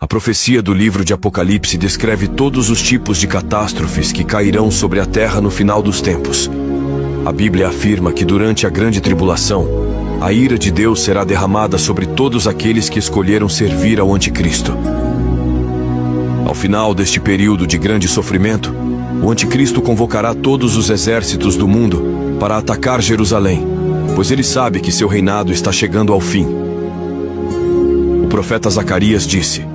A profecia do livro de Apocalipse descreve todos os tipos de catástrofes que cairão sobre a terra no final dos tempos. A Bíblia afirma que durante a grande tribulação, a ira de Deus será derramada sobre todos aqueles que escolheram servir ao Anticristo. Ao final deste período de grande sofrimento, o Anticristo convocará todos os exércitos do mundo para atacar Jerusalém, pois ele sabe que seu reinado está chegando ao fim. O profeta Zacarias disse: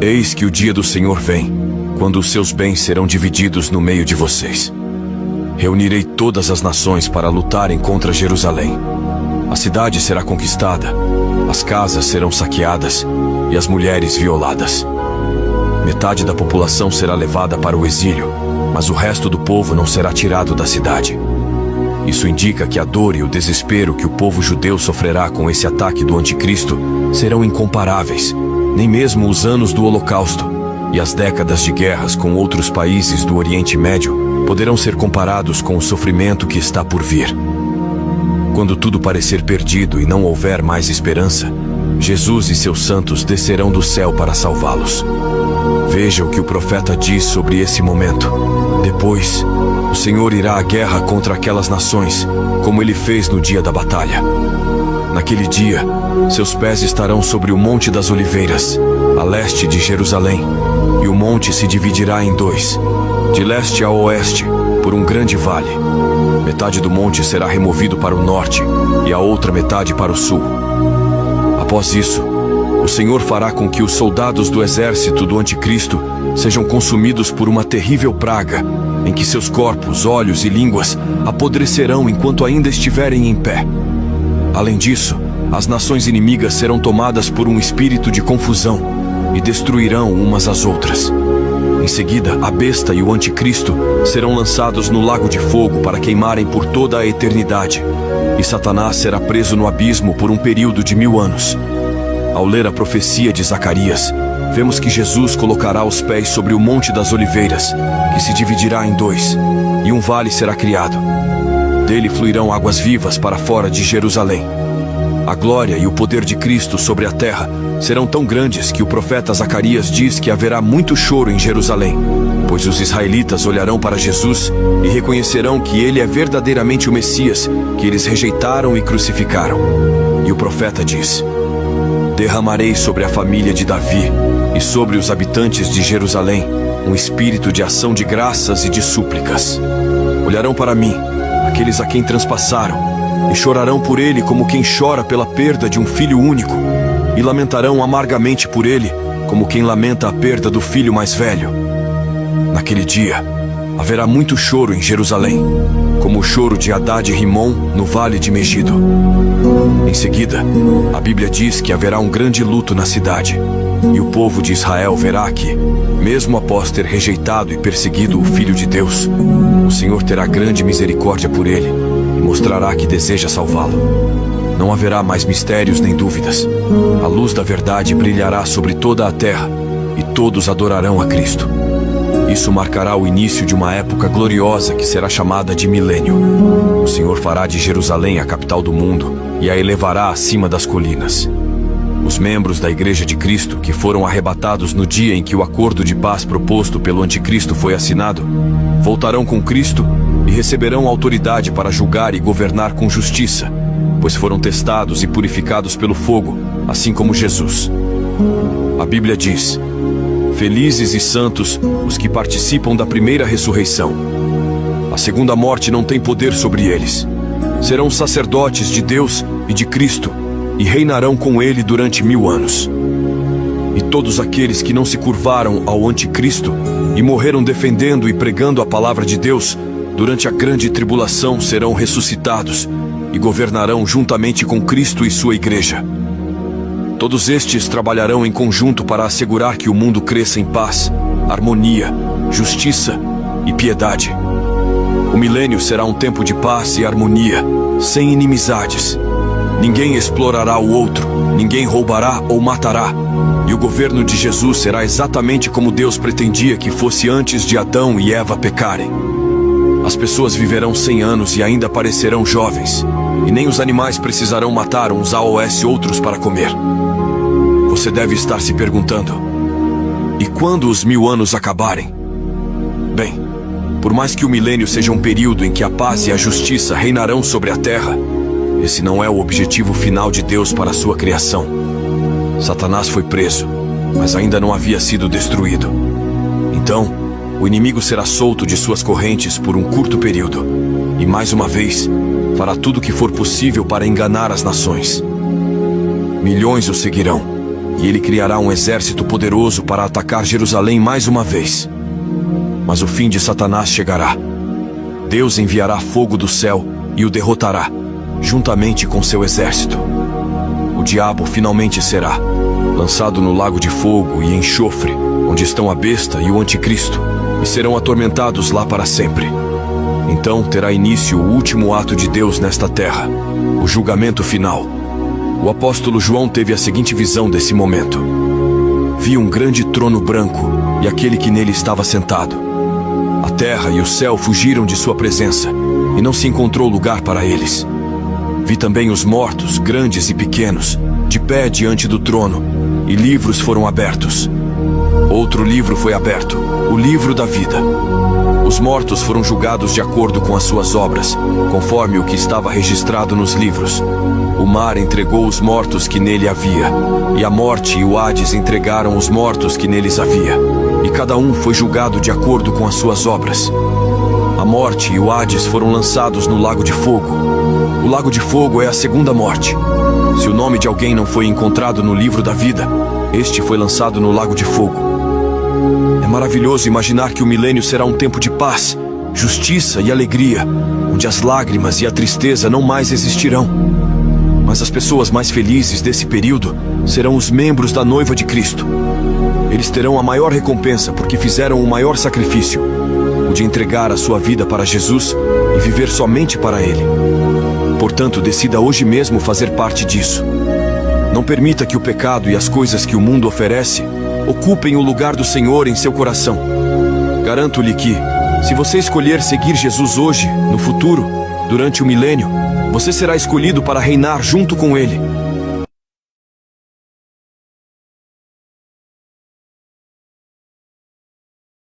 Eis que o dia do Senhor vem, quando os seus bens serão divididos no meio de vocês. Reunirei todas as nações para lutarem contra Jerusalém. A cidade será conquistada, as casas serão saqueadas e as mulheres violadas. Metade da população será levada para o exílio, mas o resto do povo não será tirado da cidade. Isso indica que a dor e o desespero que o povo judeu sofrerá com esse ataque do Anticristo serão incomparáveis, nem mesmo os anos do Holocausto e as décadas de guerras com outros países do Oriente Médio poderão ser comparados com o sofrimento que está por vir. Quando tudo parecer perdido e não houver mais esperança, Jesus e seus santos descerão do céu para salvá-los. Veja o que o profeta diz sobre esse momento. Depois, o Senhor irá à guerra contra aquelas nações, como ele fez no dia da batalha. Naquele dia, seus pés estarão sobre o Monte das Oliveiras, a leste de Jerusalém, e o monte se dividirá em dois, de leste a oeste, por um grande vale. Metade do monte será removido para o norte e a outra metade para o sul. Após isso, o Senhor fará com que os soldados do exército do Anticristo sejam consumidos por uma terrível praga, em que seus corpos, olhos e línguas apodrecerão enquanto ainda estiverem em pé. Além disso, as nações inimigas serão tomadas por um espírito de confusão e destruirão umas às outras. Em seguida, a besta e o Anticristo serão lançados no lago de fogo para queimarem por toda a eternidade, e Satanás será preso no abismo por um período de 1000 anos. Ao ler a profecia de Zacarias, vemos que Jesus colocará os pés sobre o Monte das Oliveiras, que se dividirá em dois, e um vale será criado. Dele fluirão águas vivas para fora de Jerusalém. A glória e o poder de Cristo sobre a terra serão tão grandes que o profeta Zacarias diz que haverá muito choro em Jerusalém, pois os israelitas olharão para Jesus e reconhecerão que ele é verdadeiramente o Messias, que eles rejeitaram e crucificaram. E o profeta diz: Derramarei sobre a família de Davi e sobre os habitantes de Jerusalém um espírito de ação de graças e de súplicas. Olharão para mim, aqueles a quem transpassaram, e chorarão por ele como quem chora pela perda de um filho único, e lamentarão amargamente por ele, como quem lamenta a perda do filho mais velho. Naquele dia, haverá muito choro em Jerusalém, como o choro de Hadad e Rimom no vale de Megido. Em seguida, a Bíblia diz que haverá um grande luto na cidade, e o povo de Israel verá que, mesmo após ter rejeitado e perseguido o Filho de Deus, o Senhor terá grande misericórdia por ele e mostrará que deseja salvá-lo. Não haverá mais mistérios nem dúvidas. A luz da verdade brilhará sobre toda a terra e todos adorarão a Cristo. Isso marcará o início de uma época gloriosa que será chamada de milênio. O Senhor fará de Jerusalém a capital do mundo e a elevará acima das colinas. Os membros da Igreja de Cristo, que foram arrebatados no dia em que o acordo de paz proposto pelo Anticristo foi assinado, voltarão com Cristo e receberão autoridade para julgar e governar com justiça, pois foram testados e purificados pelo fogo, assim como Jesus. A Bíblia diz: Felizes e santos os que participam da primeira ressurreição. A segunda morte não tem poder sobre eles. Serão sacerdotes de Deus e de Cristo, e reinarão com ele durante 1000 anos. E todos aqueles que não se curvaram ao Anticristo e morreram defendendo e pregando a palavra de Deus, durante a grande tribulação serão ressuscitados e governarão juntamente com Cristo e sua igreja. Todos estes trabalharão em conjunto para assegurar que o mundo cresça em paz, harmonia, justiça e piedade. O milênio será um tempo de paz e harmonia, sem inimizades. Ninguém explorará o outro, ninguém roubará ou matará. E o governo de Jesus será exatamente como Deus pretendia que fosse antes de Adão e Eva pecarem. As pessoas viverão 100 anos e ainda parecerão jovens, e nem os animais precisarão matar uns aos outros para comer. você deve estar se perguntando: e quando os 1000 anos acabarem? Bem, por mais que o milênio seja um período em que a paz e a justiça reinarão sobre a terra, esse não é o objetivo final de Deus para a sua criação. Satanás foi preso, mas ainda não havia sido destruído. Então, o inimigo será solto de suas correntes por um curto período, e mais uma vez, fará tudo o que for possível para enganar as nações. Milhões o seguirão, e ele criará um exército poderoso para atacar Jerusalém mais uma vez. Mas o fim de Satanás chegará. Deus enviará fogo do céu e o derrotará, juntamente com seu exército. O diabo finalmente será lançado no lago de fogo e enxofre, onde estão a besta e o anticristo, e serão atormentados lá para sempre. Então terá início o último ato de Deus nesta terra, o julgamento final. O apóstolo João teve a seguinte visão desse momento: vi um grande trono branco e aquele que nele estava sentado. A terra e o céu fugiram de sua presença, e não se encontrou lugar para eles. Vi também os mortos, grandes e pequenos, de pé diante do trono, e livros foram abertos. Outro livro foi aberto, o livro da vida. Os mortos foram julgados de acordo com as suas obras, conforme o que estava registrado nos livros. O mar entregou os mortos que nele havia, e a morte e o Hades entregaram os mortos que neles havia, e cada um foi julgado de acordo com as suas obras. A morte e o Hades foram lançados no lago de fogo. O lago de fogo é a segunda morte. Se o nome de alguém não foi encontrado no livro da vida, este foi lançado no lago de fogo. É maravilhoso imaginar que o milênio será um tempo de paz, justiça e alegria, onde as lágrimas e a tristeza não mais existirão. Mas as pessoas mais felizes desse período serão os membros da noiva de Cristo. Eles terão a maior recompensa porque fizeram o maior sacrifício, o de entregar a sua vida para Jesus e viver somente para Ele. Portanto, decida hoje mesmo fazer parte disso. Não permita que o pecado e as coisas que o mundo oferece ocupem o lugar do Senhor em seu coração. Garanto-lhe que, se você escolher seguir Jesus hoje, no futuro, durante o milênio, você será escolhido para reinar junto com Ele.